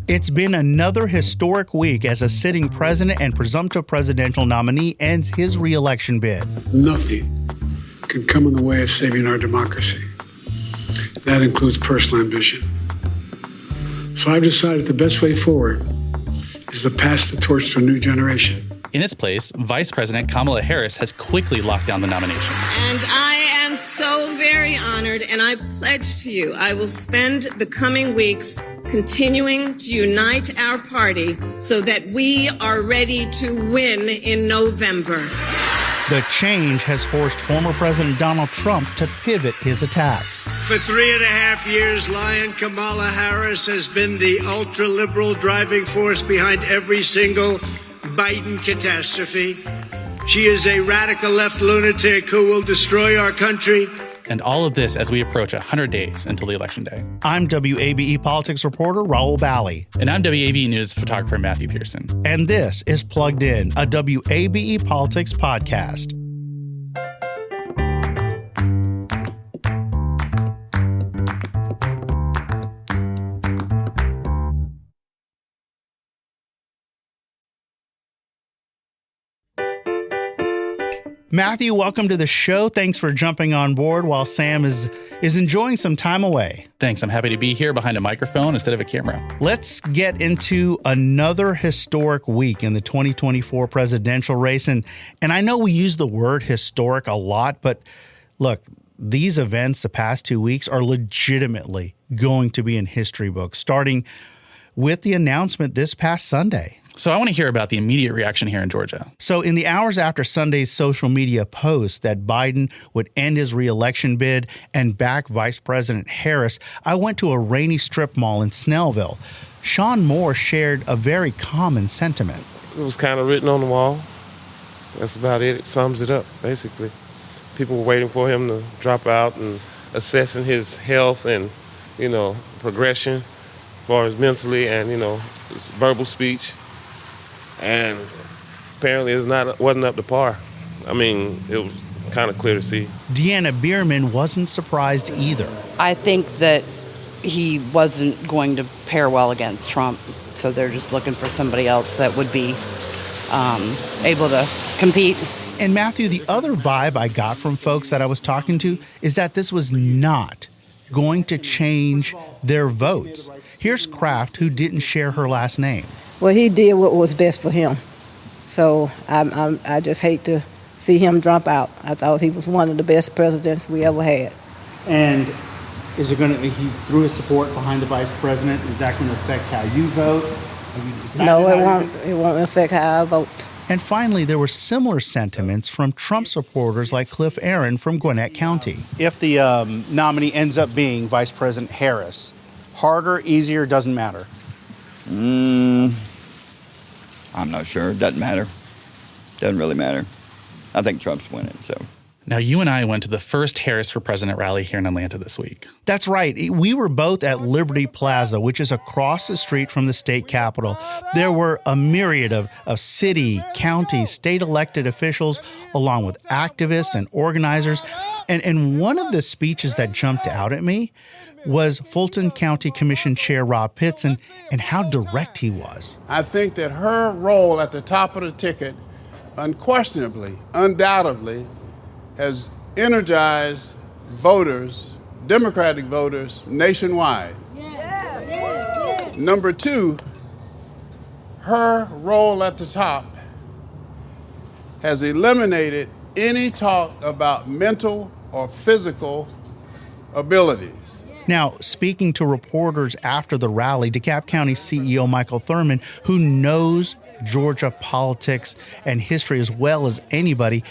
It's been another historic week as a sitting president and presumptive presidential nominee ends his reelection bid. Nothing can come in the way of saving our democracy. That includes personal ambition. So I've decided the best way forward is to pass the torch to a new generation. In its place, Vice President Kamala Harris has quickly locked down the nomination. And I am so very honored, and I pledge to you I will spend the coming weeks continuing to unite our party so that we are ready to win in November. The change has forced former President Donald Trump to pivot his attacks. For 3.5 years, Lion Kamala Harris has been the ultra-liberal driving force behind every single Biden catastrophe. She is a radical left lunatic who will destroy our country. And all of this as we approach 100 days until the election day. I'm WABE Politics reporter Rahul Bali. And I'm WABE News photographer Matthew Pearson. And this is Plugged In, a WABE Politics podcast. Matthew, welcome to the show. Thanks for jumping on board while Sam is enjoying some time away. Thanks. I'm happy to be here behind a microphone instead of a camera. Let's get into another historic week in the 2024 presidential race. And I know we use the word historic a lot, but look, these events the past 2 weeks are legitimately going to be in history books, starting with the announcement this past Sunday. So I want to hear about the immediate reaction here in Georgia. So in the hours after Sunday's social media post that Biden would end his reelection bid and back Vice President Harris, I went to a rainy strip mall in Snellville. Sean Moore shared a very common sentiment. It was kind of written on the wall. That's about it. It sums it up, basically. People were waiting for him to drop out and assessing his health and, progression as far as mentally and, his verbal speech. And apparently it wasn't up to par. I mean, it was kind of clear to see. Deanna Bierman wasn't surprised either. I think that he wasn't going to pair well against Trump, so they're just looking for somebody else that would be able to compete. And Matthew, the other vibe I got from folks that I was talking to is that this was not going to change their votes. Here's Kraft, who didn't share her last name. Well, he did what was best for him. So I just hate to see him drop out. I thought he was one of the best presidents we ever had. And is it going to, he threw his support behind the vice president, is that going to affect how you vote? Have you decided No, it won't. It won't affect how I vote. And finally, there were similar sentiments from Trump supporters like Cliff Aaron from Gwinnett County. If the nominee ends up being Vice President Harris, harder, easier, doesn't matter? I'm not sure. It doesn't matter. Doesn't really matter. I think Trump's winning, so. Now, you and I went to the first Harris for President rally here in Atlanta this week. That's right. We were both at Liberty Plaza, which is across the street from the state capitol. There were a myriad of city, county, state elected officials, along with activists and organizers. And one of the speeches that jumped out at me was Fulton County Commission Chair Rob Pitts and how direct he was. I think that her role at the top of the ticket, unquestionably, undoubtedly, has energized voters, Democratic voters, nationwide. Number two, her role at the top has eliminated any talk about mental or physical abilities. Now, speaking to reporters after the rally, DeKalb County CEO Michael Thurman, who knows Georgia politics and history as well as anybody,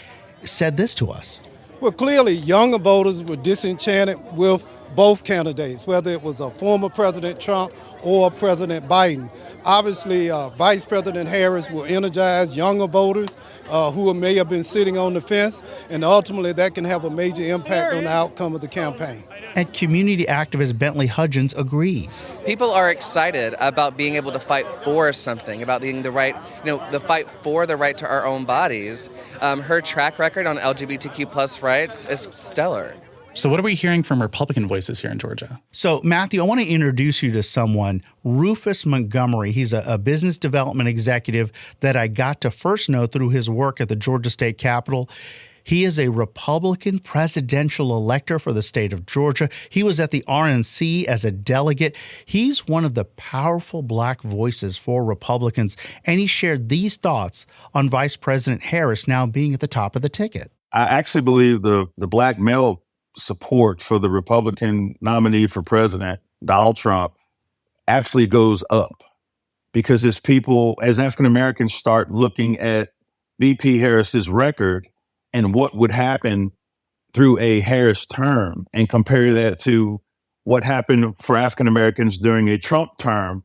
said this to us. Well, clearly, younger voters were disenchanted with both candidates, whether it was a former President Trump or President Biden. Obviously, Vice President Harris will energize younger voters who may have been sitting on the fence, and ultimately that can have a major impact on the outcome of the campaign. And community activist Bentley Hudgens agrees. People are excited about being able to fight for something, about being the right, the fight for the right to our own bodies. Her track record on LGBTQ plus rights is stellar. So what are we hearing from Republican voices here in Georgia? So, Matthew, I want to introduce you to someone, Rufus Montgomery. He's a business development executive that I got to first know through his work at the Georgia State Capitol. He is a Republican presidential elector for the state of Georgia. He was at the RNC as a delegate. He's one of the powerful black voices for Republicans, and he shared these thoughts on Vice President Harris now being at the top of the ticket. I actually believe the black male support for the Republican nominee for president, Donald Trump, actually goes up because as African Americans start looking at VP Harris's record and what would happen through a Harris term and compare that to what happened for African Americans during a Trump term,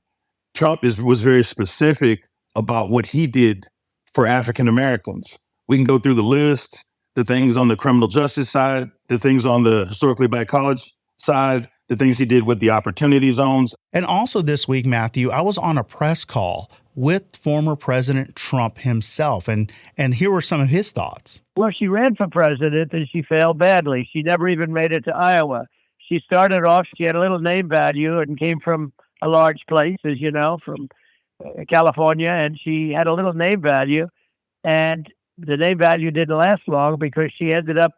Trump was very specific about what he did for African Americans. We can go through the list, the things on the criminal justice side, the things on the historically black college side, the things he did with the opportunity zones. And also this week, Matthew, I was on a press call with former President Trump himself, and here were some of his thoughts. Well, she ran for president and she failed badly. She never even made it to Iowa. She started off, she had a little name value and came from a large place, as you know, from California, and she had a little name value. And the name value didn't last long because she ended up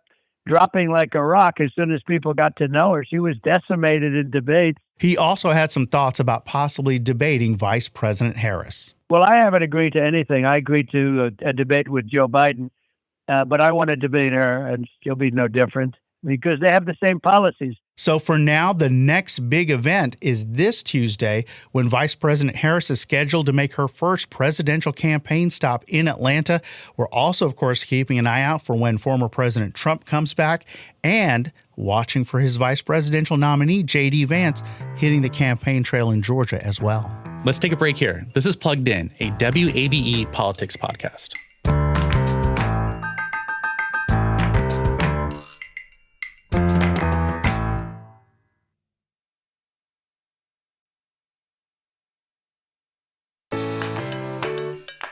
dropping like a rock as soon as people got to know her. She was decimated in debates. He also had some thoughts about possibly debating Vice President Harris. Well, I haven't agreed to anything. I agreed to a debate with Joe Biden, but I want to debate her, and she'll be no different because they have the same policies. So for now, the next big event is this Tuesday when Vice President Harris is scheduled to make her first presidential campaign stop in Atlanta. We're also, of course, keeping an eye out for when former President Trump comes back and watching for his vice presidential nominee, J.D. Vance, hitting the campaign trail in Georgia as well. Let's take a break here. This is Plugged In, a WABE Politics Podcast.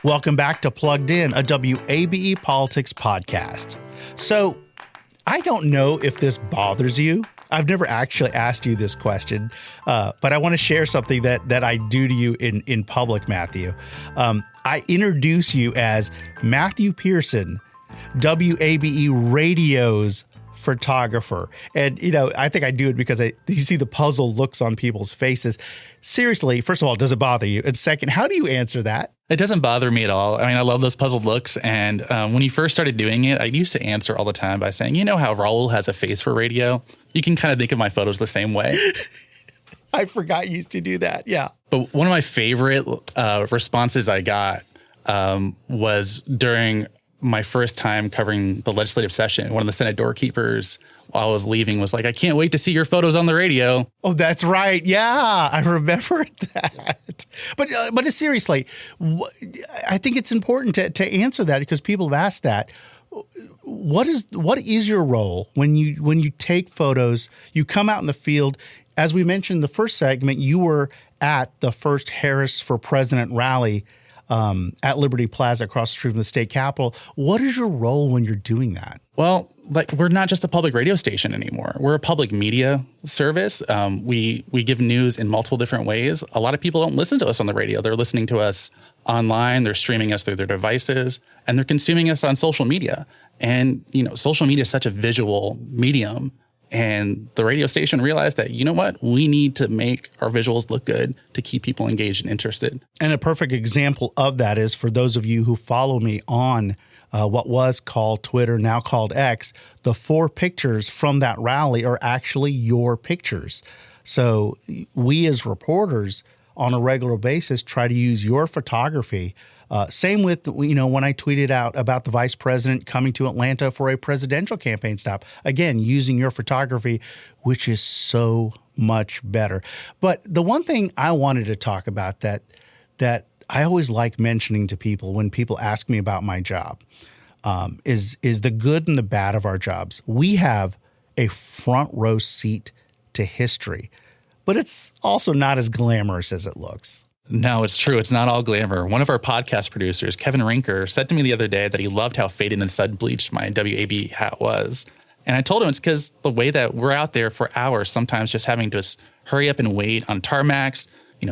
Welcome back to Plugged In, a WABE Politics podcast. So, I don't know if this bothers you. I've never actually asked you this question, but I want to share something that I do to you in public, Matthew. I introduce you as Matthew Pearson, WABE Radio's photographer. And, I think I do it because you see the puzzled looks on people's faces. Seriously, first of all, does it bother you? And second, how do you answer that? It doesn't bother me at all. I mean, I love those puzzled looks. And when you first started doing it, I used to answer all the time by saying, you know how Rahul has a face for radio? You can kind of think of my photos the same way. I forgot you used to do that. Yeah. But one of my favorite responses I got was during my first time covering the legislative session. One of the Senate doorkeepers, while I was leaving, was like, I can't wait to see your photos on the radio. Oh, that's right. Yeah, I remember that. But seriously, I think it's important to answer that because people have asked that. What is your role when you take photos, you come out in the field? As we mentioned in the first segment, you were at the first Harris for President rally at Liberty Plaza across the street from the state capitol. What is your role when you're doing that? Well, we're not just a public radio station anymore. We're a public media service. We give news in multiple different ways. A lot of people don't listen to us on the radio. They're listening to us online. They're streaming us through their devices, and they're consuming us on social media. And, social media is such a visual medium. And the radio station realized that, you know what, we need to make our visuals look good to keep people engaged and interested. And a perfect example of that is for those of you who follow me on what was called Twitter, now called X, the 4 pictures from that rally are actually your pictures. So we as reporters on a regular basis try to use your photography. Same with, when I tweeted out about the vice president coming to Atlanta for a presidential campaign stop. Again, using your photography, which is so much better. But the one thing I wanted to talk about that I always like mentioning to people when people ask me about my job is the good and the bad of our jobs. We have a front row seat to history, but it's also not as glamorous as it looks. No, it's true. It's not all glamour. One of our podcast producers, Kevin Rinker, said to me the other day that he loved how faded and sun bleached my WAB hat was. And I told him it's because the way that we're out there for hours, sometimes just having to hurry up and wait on tarmacs,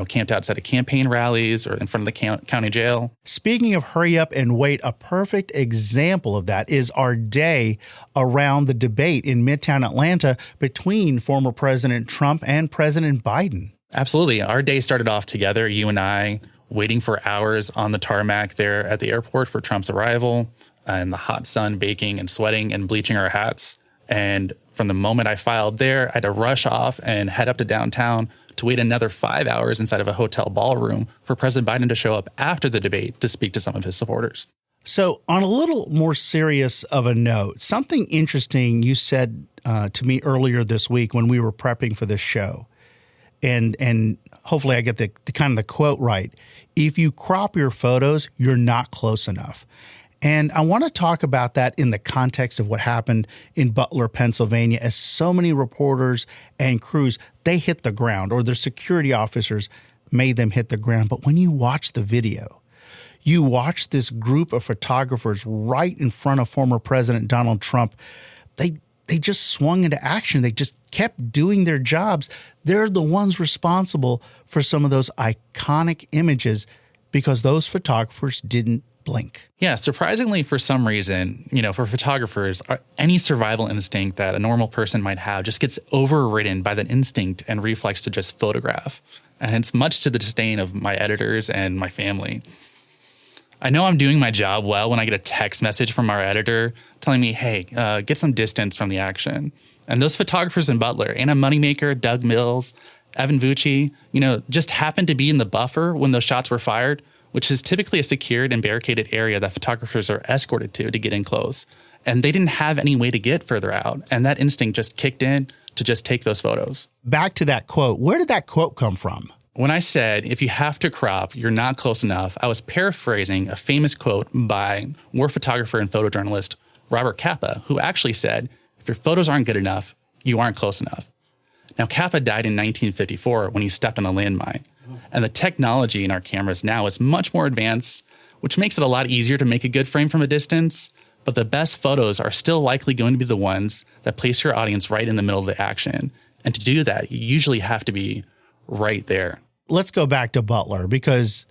camped outside of campaign rallies or in front of the county jail. Speaking of hurry up and wait, a perfect example of that is our day around the debate in Midtown Atlanta between former President Trump and President Biden. Absolutely. Our day started off together, you and I, waiting for hours on the tarmac there at the airport for Trump's arrival, and the hot sun, baking and sweating and bleaching our hats. And from the moment I filed there, I had to rush off and head up to downtown to wait another 5 hours inside of a hotel ballroom for President Biden to show up after the debate to speak to some of his supporters. So on a little more serious of a note, something interesting you said to me earlier this week when we were prepping for this show, and hopefully I get the kind of the quote right. If you crop your photos, you're not close enough. And I want to talk about that in the context of what happened in Butler, Pennsylvania, as so many reporters and crews, they hit the ground, or their security officers made them hit the ground. But when you watch the video, you watch this group of photographers right in front of former President Donald Trump. They just swung into action. They just kept doing their jobs. They're the ones responsible for some of those iconic images because those photographers didn't blink. Yeah, surprisingly, for some reason, for photographers, any survival instinct that a normal person might have just gets overridden by that instinct and reflex to just photograph. And it's much to the disdain of my editors and my family. I know I'm doing my job well when I get a text message from our editor telling me, hey, get some distance from the action. And those photographers in Butler, Anna Moneymaker, Doug Mills, Evan Vucci, just happened to be in the buffer when those shots were fired, which is typically a secured and barricaded area that photographers are escorted to get in close. And they didn't have any way to get further out. And that instinct just kicked in to just take those photos. Back to that quote. Where did that quote come from? When I said, if you have to crop, you're not close enough, I was paraphrasing a famous quote by war photographer and photojournalist Robert Capa, who actually said, if your photos aren't good enough, you aren't close enough. Now, Capa died in 1954 when he stepped on a landmine. And the technology in our cameras now is much more advanced, which makes it a lot easier to make a good frame from a distance. But the best photos are still likely going to be the ones that place your audience right in the middle of the action. And to do that, you usually have to be right there. Let's go back to Butler because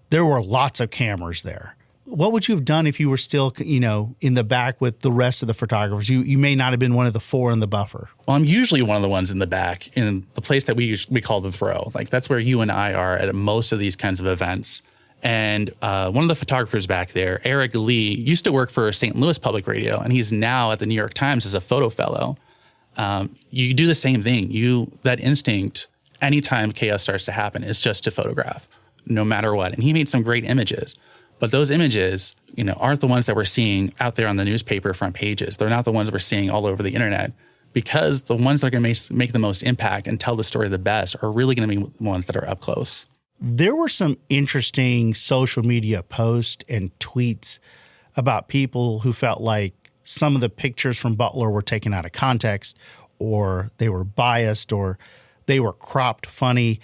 there were lots of cameras there. What would you have done if you were still, in the back with the rest of the photographers? You may not have been one of the four in the buffer. Well, I'm usually one of the ones in the back in the place that we call the throw. Like that's where you and I are at most of these kinds of events. And one of the photographers back there, Eric Lee, used to work for St. Louis Public Radio, and he's now at the New York Times as a photo fellow. You do the same thing. That instinct, anytime chaos starts to happen, is just to photograph, no matter what. And he made some great images. But those images, aren't the ones that we're seeing out there on the newspaper front pages. They're not the ones we're seeing all over the internet, because the ones that are going to make the most impact and tell the story the best are really going to be the ones that are up close. There were some interesting social media posts and tweets about people who felt like some of the pictures from Butler were taken out of context, or they were biased, or they were cropped funny.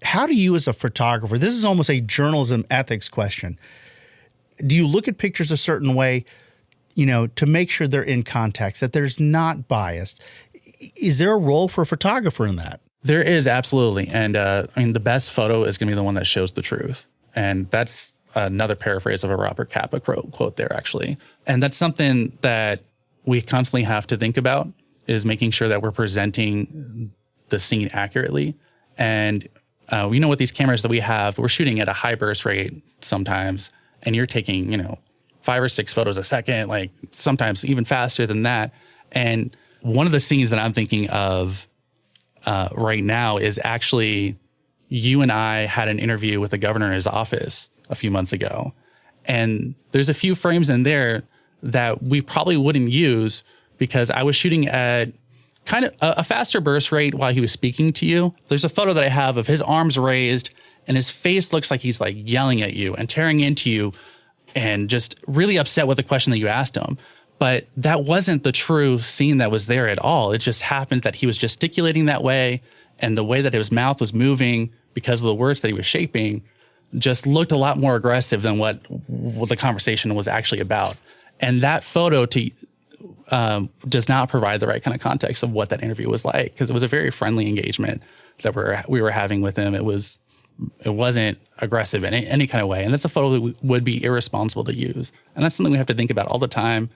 How do you as a photographer, this is almost a journalism ethics question, do you look at pictures a certain way, to make sure they're in context, that there's not bias? Is there a role for a photographer in that? There is, absolutely. And the best photo is going to be the one that shows the truth. And that's another paraphrase of a Robert Capa quote there, actually. And that's something that we constantly have to think about, is making sure that we're presenting the scene accurately. And with these cameras that we have, we're shooting at a high burst rate sometimes, and you're taking, 5 or 6 photos a second, like sometimes even faster than that. And one of the scenes that I'm thinking of right now is actually you and I had an interview with the governor in his office a few months ago. And there's a few frames in there that we probably wouldn't use because I was shooting at kind of a faster burst rate while he was speaking to you. There's a photo that I have of his arms raised and his face looks like he's like yelling at you and tearing into you and just really upset with the question that you asked him. But that wasn't the true scene that was there at all. It just happened that he was gesticulating that way, and the way that his mouth was moving because of the words that he was shaping just looked a lot more aggressive than what the conversation was actually about. And that photo does not provide the right kind of context of what that interview was like, because it was a very friendly engagement that we were having with him. It wasn't aggressive in any kind of way. And that's a photo that would be irresponsible to use. And that's something we have to think about all the time.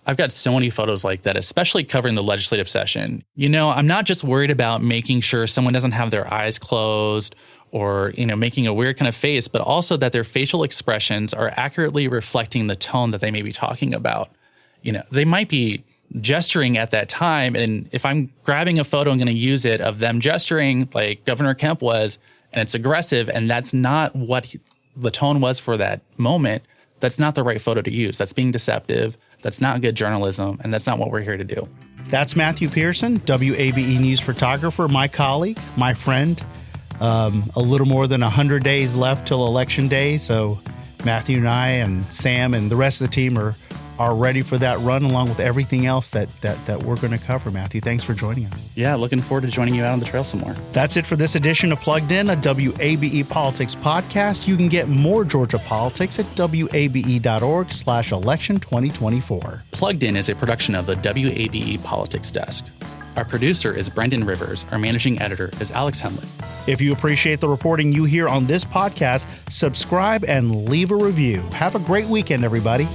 I've got so many photos like that, especially covering the legislative session. I'm not just worried about making sure someone doesn't have their eyes closed or, making a weird kind of face, but also that their facial expressions are accurately reflecting the tone that they may be talking about. They might be gesturing at that time. And if I'm grabbing a photo and going to use it of them gesturing like Governor Kemp was, and it's aggressive, and that's not what the tone was for that moment, that's not the right photo to use. That's being deceptive. That's not good journalism. And that's not what we're here to do. That's Matthew Pearson, WABE News photographer, my colleague, my friend. A little more than 100 days left till Election Day. So Matthew and I and Sam and the rest of the team are ready for that run, along with everything else that we're going to cover. Matthew, thanks for joining us. Yeah, looking forward to joining you out on the trail some more. That's it for this edition of Plugged In, a WABE Politics podcast. You can get more Georgia politics at wabe.org/election 2024. Plugged In is a production of the WABE Politics Desk. Our producer is Brendan Rivers. Our managing editor is Alex Henley. If you appreciate the reporting you hear on this podcast, subscribe and leave a review. Have a great weekend, everybody.